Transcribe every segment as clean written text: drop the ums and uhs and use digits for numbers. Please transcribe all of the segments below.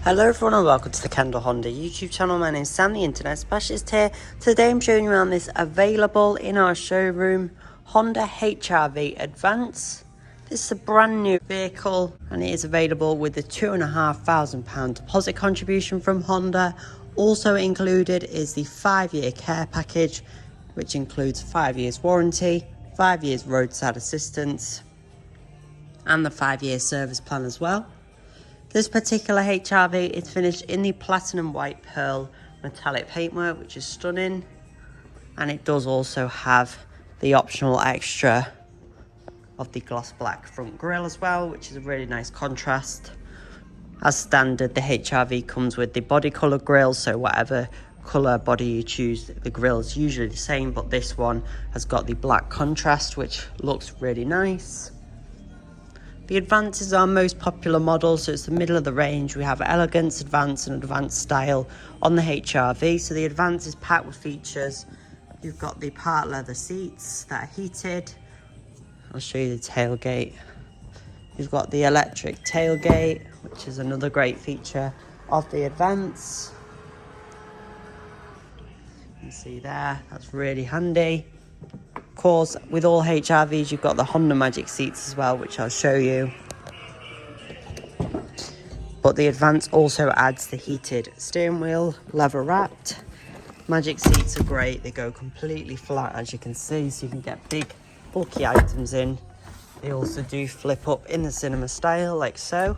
Hello everyone and welcome to the Kendall Honda YouTube channel. My name is Sam, the internet specialist here. Today I'm showing you around this available in our showroom Honda HR-V Advance. This is a brand new vehicle and it is available with the £2,500 deposit contribution from Honda. Also included is the 5-year care package, which includes 5 years warranty, 5 years roadside assistance and the 5-year service plan as well. This particular HR-V is finished in the platinum white pearl metallic paintwork, which is stunning. And it does also have the optional extra of the gloss black front grille as well, which is a really nice contrast. As standard, the HR-V comes with the body colour grille, so whatever colour body you choose, the grille is usually the same, but this one has got the black contrast, which looks really nice. The Advance is our most popular model, so it's the middle of the range. We have elegance, advance and advanced style on the HR-V. So the Advance is packed with features. You've got the part leather seats that are heated. I'll show you the tailgate. You've got the electric tailgate, which is another great feature of the Advance. You can see there, that's really handy. Of course, with all HR-Vs, you've got the Honda Magic seats as well, which I'll show you. But the Advance also adds the heated steering wheel, leather wrapped. Magic seats are great. They go completely flat, as you can see, so you can get big, bulky items in. They also do flip up in the cinema style, like so.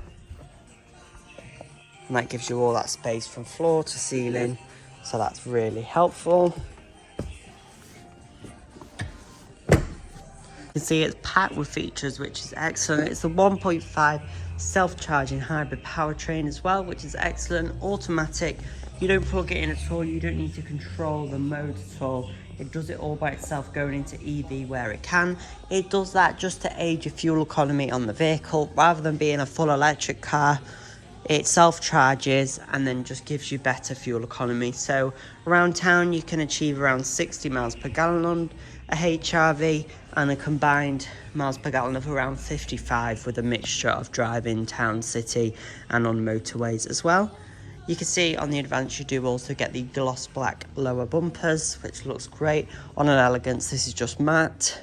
And that gives you all that space from floor to ceiling, so that's really helpful. You can see it's packed with features, which is excellent. It's a 1.5 self-charging hybrid powertrain as well, which is excellent. Automatic, you don't plug it in at all, you don't need to control the mode at all. It does it all by itself, going into EV where it can. It does that just to aid your fuel economy on the vehicle. Rather than being a full electric car, it self-charges and then just gives you better fuel economy. So around town you can achieve around 60 miles per gallon on a HR-V and a combined miles per gallon of around 55 with a mixture of driving town, city and on motorways as well. You can see on the Advance you do also get the gloss black lower bumpers, which looks great. On an Elegance this is just matte.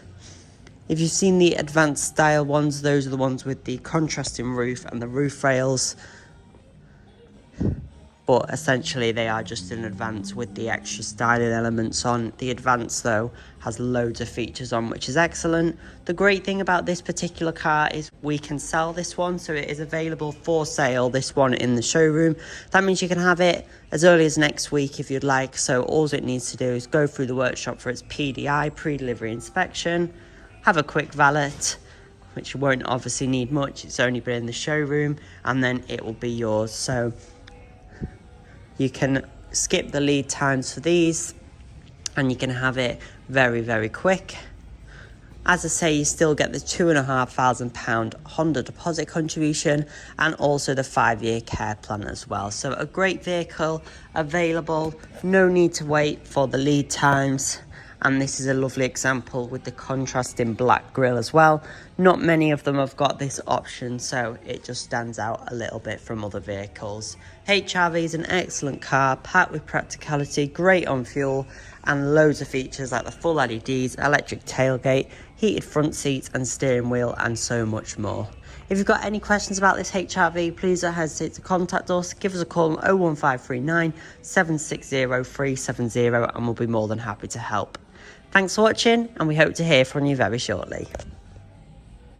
If you've seen the Advanced style ones, those are the ones with the contrasting roof and the roof rails. But essentially they are just an Advance with the extra styling elements on. The Advance though has loads of features on, which is excellent. The great thing about this particular car is we can sell this one, so it is available for sale, this one in the showroom. That means you can have it as early as next week if you'd like. So all it needs to do is go through the workshop for its PDI, pre-delivery inspection, have a quick valet, which you won't obviously need much, it's only been in the showroom, and then it will be yours. So you can skip the lead times for these and you can have it very, very quick. As I say, you still get the £2,500 Honda deposit contribution and also the 5-year care plan as well. So a great vehicle available, no need to wait for the lead times. And this is a lovely example with the contrasting black grille as well. Not many of them have got this option, so it just stands out a little bit from other vehicles. HR-V is an excellent car, packed with practicality, great on fuel, and loads of features like the full LEDs, electric tailgate, heated front seats and steering wheel, and so much more. If you've got any questions about this HR-V, please don't hesitate to contact us. Give us a call on 01539 760 370 and we'll be more than happy to help. Thanks for watching and we hope to hear from you very shortly.